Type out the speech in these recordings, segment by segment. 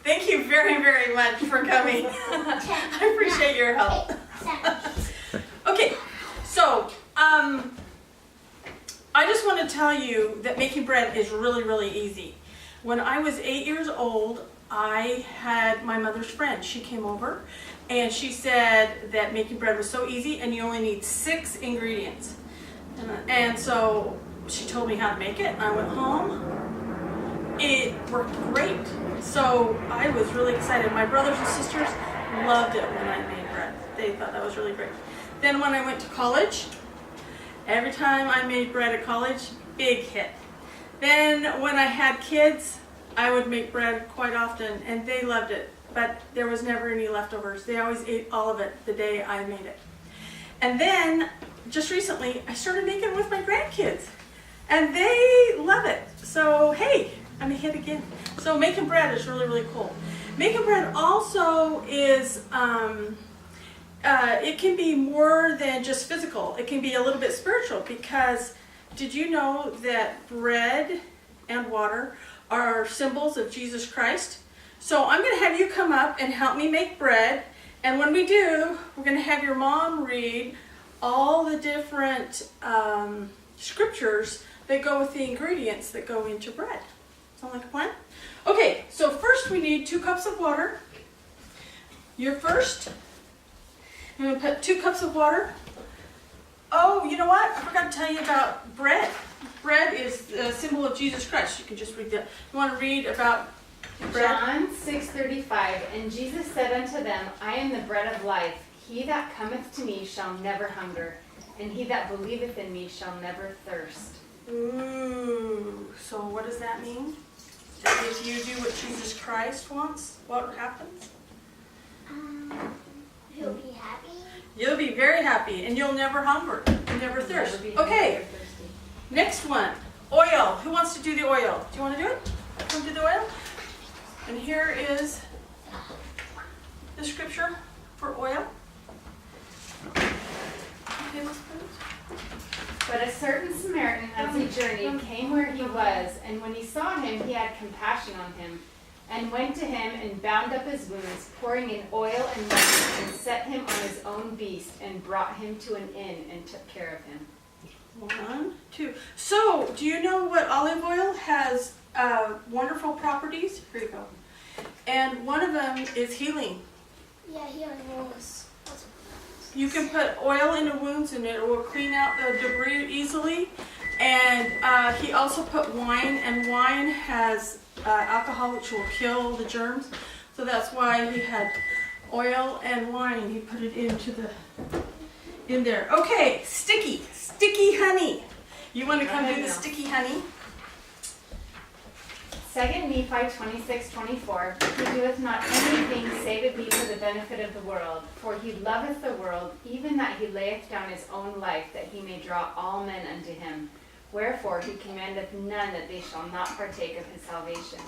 Thank you very, very much for coming. I appreciate your help. Okay, so I just want to tell you that making bread is really, really easy. When I was 8 years old, I had my mother's friend. She came over and she said that making bread was so easy and you only need 6 ingredients. And so she told me how to make it. I went home. It worked great. So I was really excited. My brothers and sisters loved it when I made bread. They thought that was really great. Then when I went to college, every time I made bread at college, big hit. Then when I had kids, I would make bread quite often and they loved it, but there was never any leftovers. They always ate all of it the day I made it. And then just recently, I started making it with my grandkids and they love it. So hey, I'm a hit again. So making bread is really, really cool. Making bread also is, it can be more than just physical. It can be a little bit spiritual because did you know that bread and water are symbols of Jesus Christ? So I'm going to have you come up and help me make bread. And when we do, we're going to have your mom read all the different scriptures that go with the ingredients that go into bread. Sound like a plan? Okay, so first we need 2 cups of water. You're first. I'm going to put 2 cups of water. Oh, you know what? I forgot to tell you about bread. Bread is a symbol of Jesus Christ. You can just read that. You want to read about bread? John 6:35, and Jesus said unto them, I am the bread of life. He that cometh to me shall never hunger, and he that believeth in me shall never thirst. Ooh, so what does that mean? That if you do what Jesus Christ wants, what happens? He'll be happy. You'll be very happy and you'll never hunger and never thirst. Never be Okay, never thirsty. next one. Oil. Who wants to do the oil? Do you want to do it? Come do the oil? And here is the scripture for oil. Okay, let's put it. But a certain Samaritan as he journeyed came where he was, and when he saw him, he had compassion on him, and went to him and bound up his wounds, pouring in oil and wine, and set him on his own beast, and brought him to an inn, and took care of him. 1, 2. So, do you know what olive oil has wonderful properties? Here you go. And one of them is healing. Yeah, he knows. You can put oil into wounds and it will clean out the debris easily. And he also put wine, and wine has alcohol which will kill the germs. So that's why he had oil and wine. He put it in there. Okay, sticky honey. You want to come do the sticky honey? 2 Nephi 26:24, He doeth not anything save it be for the benefit of the world. For he loveth the world, even that he layeth down his own life, that he may draw all men unto him. Wherefore he commandeth none that they shall not partake of his salvation.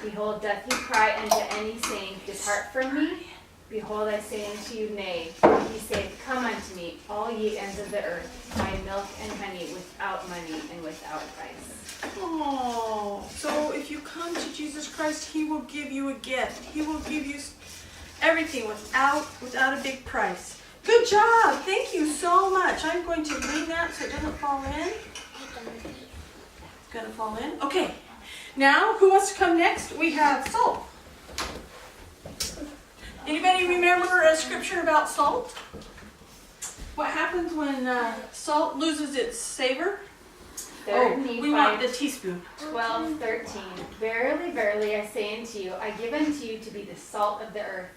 Behold, doth he cry unto any, saying, Depart from me? Behold, I say unto you, Nay. He saith, Come unto me, all ye ends of the earth, buy milk and honey without money and without price. Oh, so if you come to Jesus Christ, He will give you a gift. He will give you everything without a big price. Good job. Thank you so much. I'm going to leave that so it doesn't fall in. It's going to fall in. Okay. Now, who wants to come next? We have salt. Anybody remember a scripture about salt? What happens when salt loses its savor? We want the teaspoon. 12:13. Verily, verily, I say unto you, I give unto you to be the salt of the earth.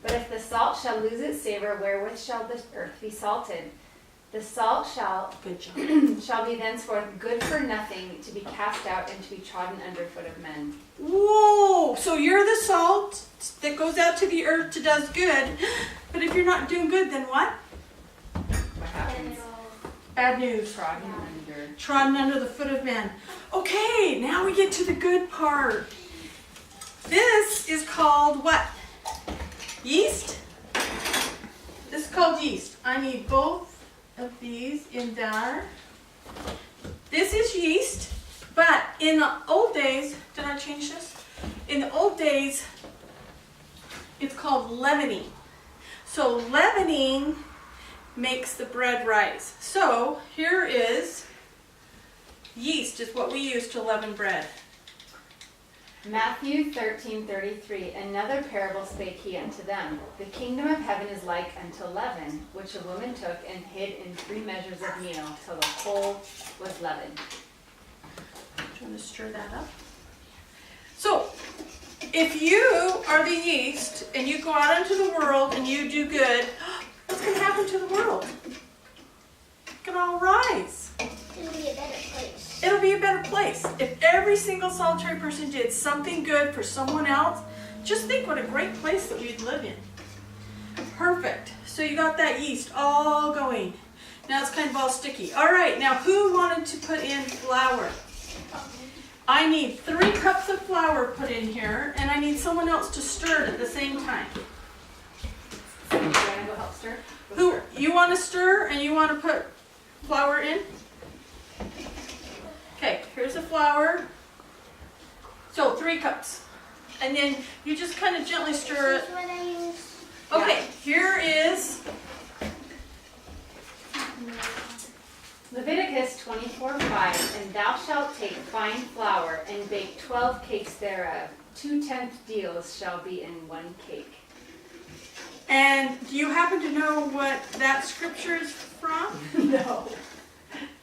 But if the salt shall lose its savor, wherewith shall the earth be salted? The salt shall be thenceforth good for nothing, to be cast out and to be trodden underfoot of men. Whoa! So you're the salt that goes out to the earth to does good. But if you're not doing good, then what? What happens? Bad news. Trodden under the foot of men. Okay, now we get to the good part. This is called what? Yeast? This is called yeast. I need both of these in there. This is yeast, but in the old days, did I change this? In the old days, It's called leavening. So leavening makes the bread rise. So here is yeast is what we use to leaven bread. Matthew 13:33. Another parable spake he unto them. The kingdom of heaven is like unto leaven, which a woman took and hid in 3 measures of meal, till the whole was leavened. Trying to stir that up. So, if you are the yeast and you go out into the world and you do good, what's going to happen to the world? It can all rise. It'll be a better place. It'll be a better place. If every single solitary person did something good for someone else, just think what a great place that we'd live in. Perfect. So you got that yeast all going. Now it's kind of all sticky. All right, now who wanted to put in flour? I need 3 cups of flour put in here, and I need someone else to stir it at the same time. You want to go help stir? Go Who, stir. you want to stir and you want to put flour in? Okay, here's the flour. So 3 cups. And then you just kind of gently stir it. This is what I use. Okay, here is, Leviticus 24:5. And thou shalt take fine flour and bake 12 cakes thereof. 2/10 deals shall be in 1 cake. and do you happen to know what that scripture is from? No.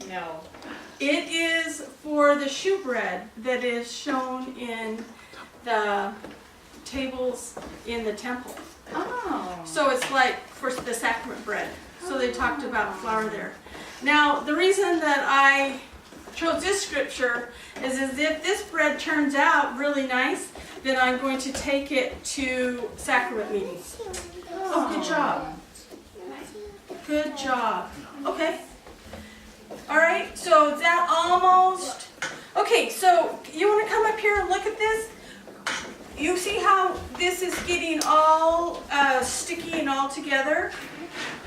No. It is for the shewbread that is shown in the tables in the temple. Oh. So it's like for the sacrament bread. So they talked about flour there. Now, the reason that I chose this scripture is as if this bread turns out really nice, then I'm going to take it to sacrament meetings. Oh, good job. Good job. Okay. All right, so that almost... Okay, so you want to come up here and look at this? You see how this is getting all sticky and all together?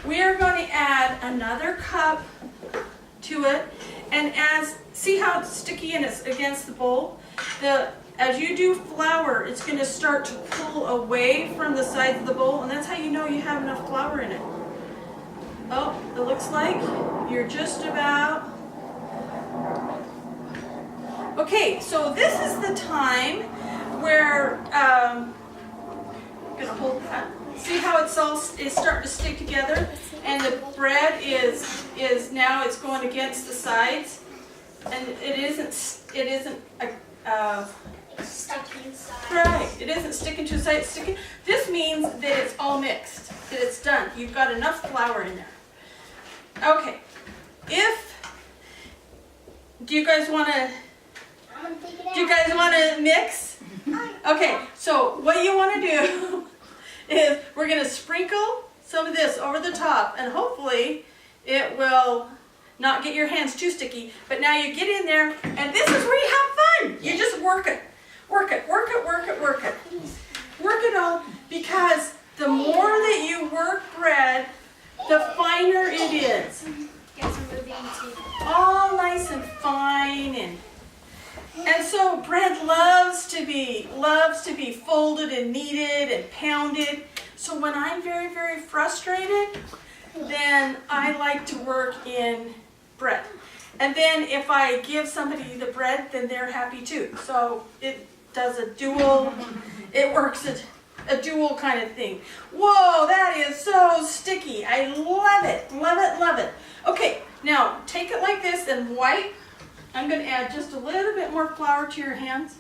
We are going to add another cup to it, and see how it's sticky and it's against the bowl? As you do flour, it's going to start to pull away from the sides of the bowl, and that's how you know you have enough flour in it. Oh, it looks like you're just about... Okay, so this is the time where, I'm gonna hold that. See how it's starting to stick together, and the bread is now it's going against the sides, and it isn't Stuck inside. right. It isn't sticking to the side. It's sticking. This means that it's all mixed. That it's done. You've got enough flour in there. Okay. Do you guys want to? I'm gonna take it out. Do you guys want to mix? Okay, so what you want to do is we're going to sprinkle some of this over the top, and hopefully it will not get your hands too sticky. But now you get in there, and this is where you have fun. You just work it. Work it, work it, work it, work it. Work it all, because the more that you work bread, the finer it is. Get some moving too. All nice and fine, and so bread loves to be folded and kneaded and pounded. So when I'm very, very frustrated, then I like to work in bread. And then if I give somebody the bread, then they're happy too. So it does a dual, it works a dual kind of thing. Whoa, that is so sticky. I love it, love it, love it. Okay, now take it like this and wipe. I'm going to add just a little bit more flour to your hands.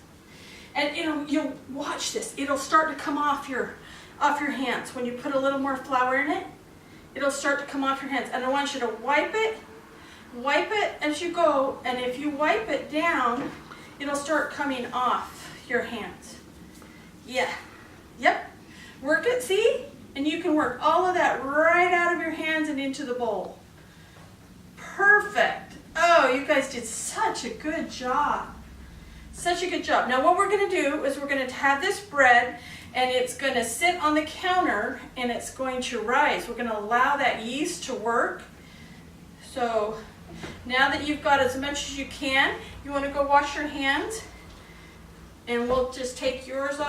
And you'll watch this. It'll start to come off your hands. When you put a little more flour in it, it'll start to come off your hands. And I want you to wipe it as you go. And if you wipe it down, it'll start coming off your hands. Yeah. Yep. Work it, see? And you can work all of that right out of your hands and into the bowl. Perfect. Oh, you guys did such a good job. Such a good job. Now what we're going to do is we're going to have this bread, and it's going to sit on the counter, and it's going to rise. We're going to allow that yeast to work. So now that you've got as much as you can, you want to go wash your hands, and we'll just take yours off.